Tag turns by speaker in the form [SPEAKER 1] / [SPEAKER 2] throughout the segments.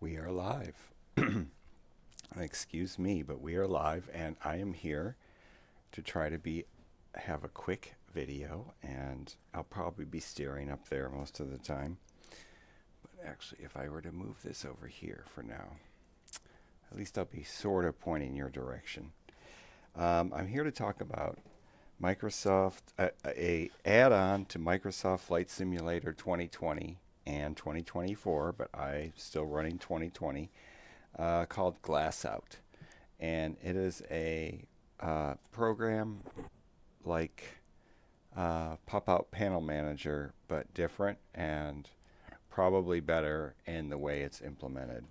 [SPEAKER 1] We are live. Excuse me, but we are live, and I am here to try to have a quick video, and I'll probably be steering up there most of the time. But actually, if I were to move this over here for now, at least I'll be sort of pointing your direction. I'm here to talk about Microsoft, a add-on to Microsoft Flight Simulator 2020 and 2024, but I'm still running 2020, called Glassout. And it is a program like Popout Panel Manager, but different and probably better in the way it's implemented.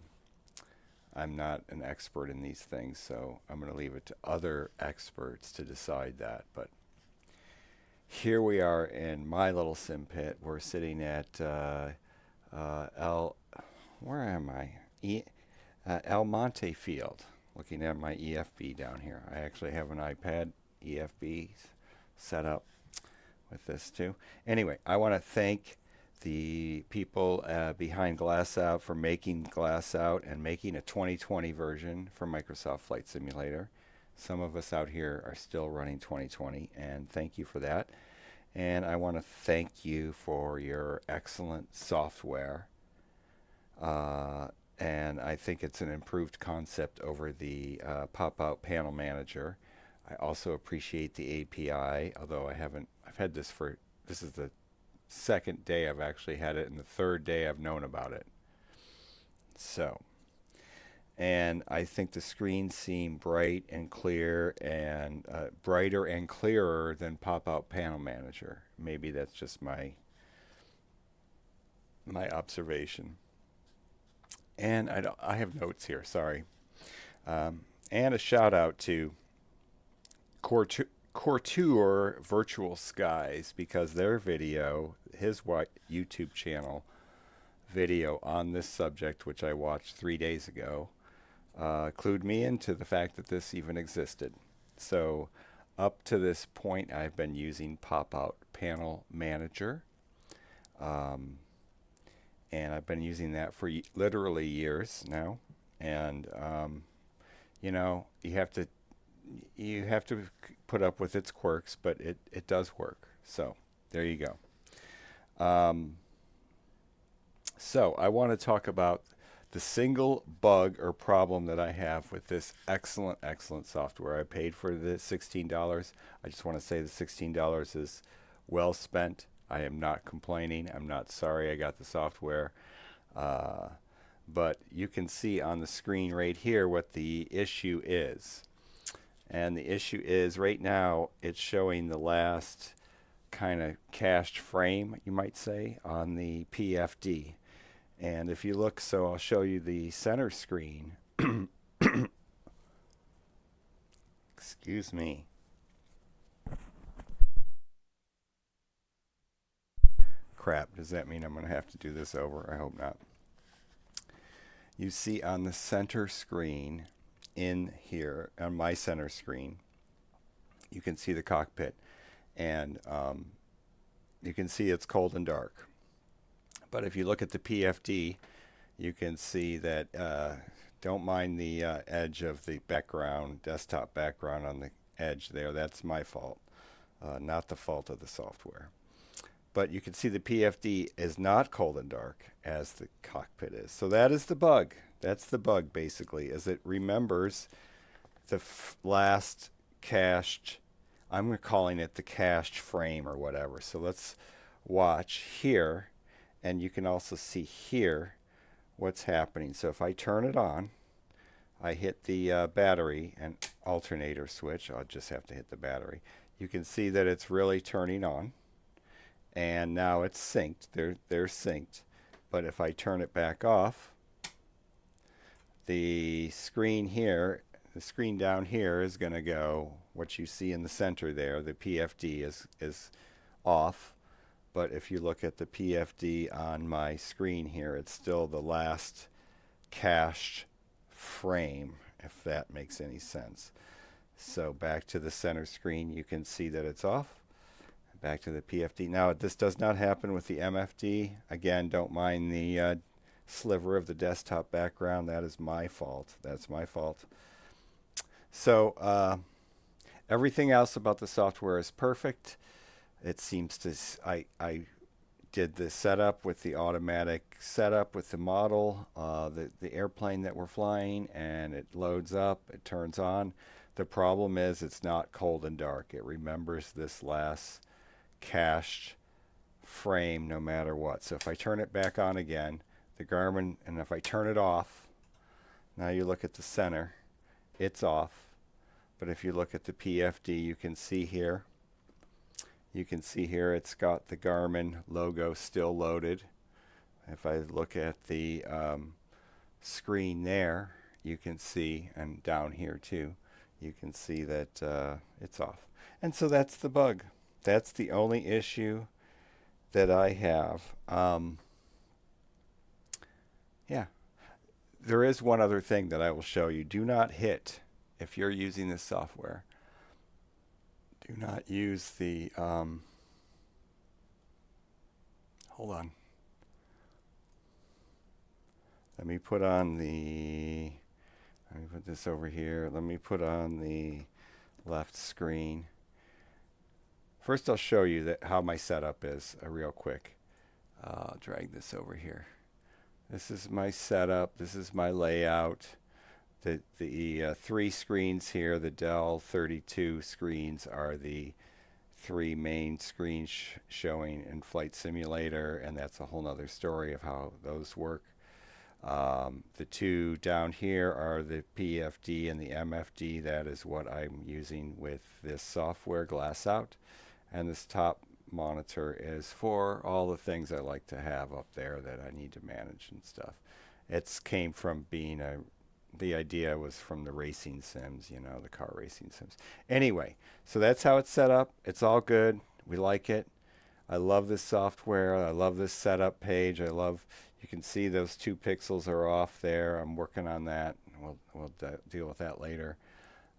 [SPEAKER 1] I'm not an expert in these things, so I'm going to leave it to other experts to decide that. But here we are in my little sim pit. We're sitting at where am I? El Monte Field, looking at my EFB down here. I actually have an iPad EFB set up with this too. Anyway, I want to thank the people behind Glassout for making Glassout and making a 2020 version for Microsoft Flight Simulator. Some of us out here are still running 2020, and thank you for that. And I want to thank you for your excellent software. And I think it's an improved concept over the Popout Panel Manager. I also appreciate the API, although I've had this this is the second day I've actually had it, and the third day I've known about it. And I think the screens seem bright and clear, and brighter and clearer than Pop-Out Panel Manager. Maybe that's just my observation. And I have notes here, sorry. And a shout out to Couture Virtual Skies, because their video, his YouTube channel video on this subject, which I watched 3 days ago, clued me into the fact that this even existed. So up to this point, I've been using Pop-Out Panel Manager. And I've been using that for literally years now. And, you know, you have to put up with its quirks, but it does work. So there you go. So I want to talk about the single bug or problem that I have with this excellent software. I paid for the $16. I just want to say the $16 is well spent. I am not complaining. I'm not sorry I got the software. But you can see on the screen right here what the issue is. And the issue is right now it's showing the last kind of cached frame, you might say, on the PFD. And if you look, so I'll show you the center screen. Excuse me. Crap, does that mean I'm going to have to do this over? I hope not. You see on the center screen in here, on my center screen, you can see the cockpit. And you can see it's cold and dark. But if you look at the PFD, you can see that, don't mind the edge of the background, desktop background on the edge there. That's my fault, not the fault of the software. But you can see the PFD is not cold and dark as the cockpit is. So that is the bug. That's the bug, basically, is it remembers the last cached, I'm calling it the cached frame or whatever. So let's watch here. And you can also see here what's happening. So if I turn it on, I hit the battery and alternator switch. I'll just have to hit the battery. You can see that it's really turning on. And now it's synced. They're synced. But if I turn it back off, the screen here, the screen down here is going to go, what you see in the center there, the PFD is off. But if you look at the PFD on my screen here, it's still the last cached frame, if that makes any sense. So back to the center screen, you can see that it's off. Back to the PFD. Now, this does not happen with the MFD. Again, don't mind the sliver of the desktop background. That is my fault. That's my fault. So everything else about the software is perfect. It seems to, I did the setup with the automatic setup with the model, the airplane that we're flying, and it loads up, it turns on. The problem is it's not cold and dark. It remembers this last cached frame no matter what. So if I turn it back on again, the Garmin, and if I turn it off, now you look at the center, it's off. But if you look at the PFD, you can see here, it's got the Garmin logo still loaded. If I look at the screen there, you can see, and down here too, you can see that it's off. And so that's the bug. That's the only issue that I have. Yeah. There is one other thing that I will show you. Do not hit, if you're using this software, do not use the, hold on. Let me put this over here. Let me put on the left screen. First I'll show you that how my setup is real quick. I'll drag this over here. This is my setup. This is my layout. The three screens here, the Dell 32 screens, are the three main screens showing in Flight Simulator, and that's a whole nother story of how those work. The two down here are the PFD and the MFD. That is what I'm using with this software, Glassout. And this top monitor is for all the things I like to have up there that I need to manage and stuff. It's came from being the idea was from the racing sims, you know, the car racing sims. Anyway, so that's how it's set up. It's all good. We like it. I love this software. I love this setup page. You can see those 2 pixels are off there. I'm working on that. We'll deal with that later.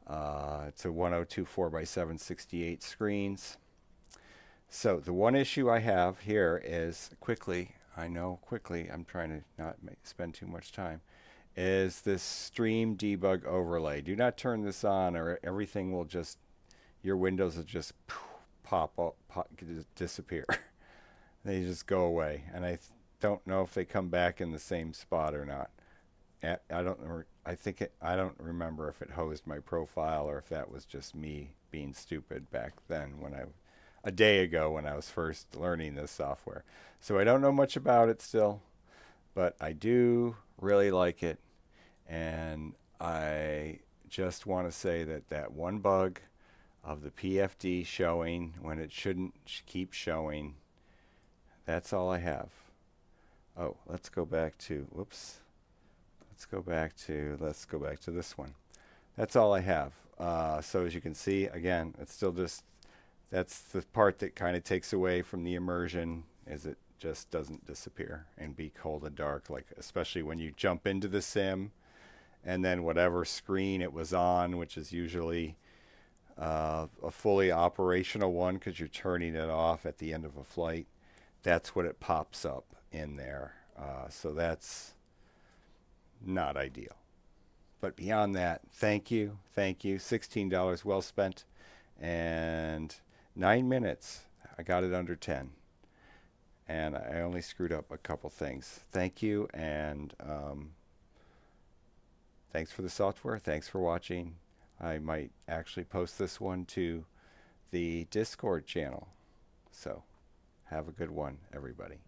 [SPEAKER 1] It's a 1024 by 768 screens. So the one issue I have here is quickly, I'm trying to not spend too much time, is this stream debug overlay. Do not turn this on or everything will just, your windows will just pop up, disappear. They just go away. And I don't know if they come back in the same spot or not. I don't remember if it hosed my profile or if that was just me being stupid back then a day ago when I was first learning this software. So I don't know much about it still, but I do really like it. And I just want to say that one bug of the PFD showing when it shouldn't keep showing, that's all I have. Oh, let's go back to this one. That's all I have. So as you can see, again, it's still just, that's the part that kind of takes away from the immersion, is it just doesn't disappear and be cold and dark, like especially when you jump into the sim and then whatever screen it was on, which is usually a fully operational one because you're turning it off at the end of a flight, that's what it pops up in there. So that's not ideal. But beyond that, thank you. $16 well spent, and 9 minutes. I got it under 10. And I only screwed up a couple things. Thank you, and thanks for the software. Thanks for watching. I might actually post this one to the Discord channel. So have a good one, everybody.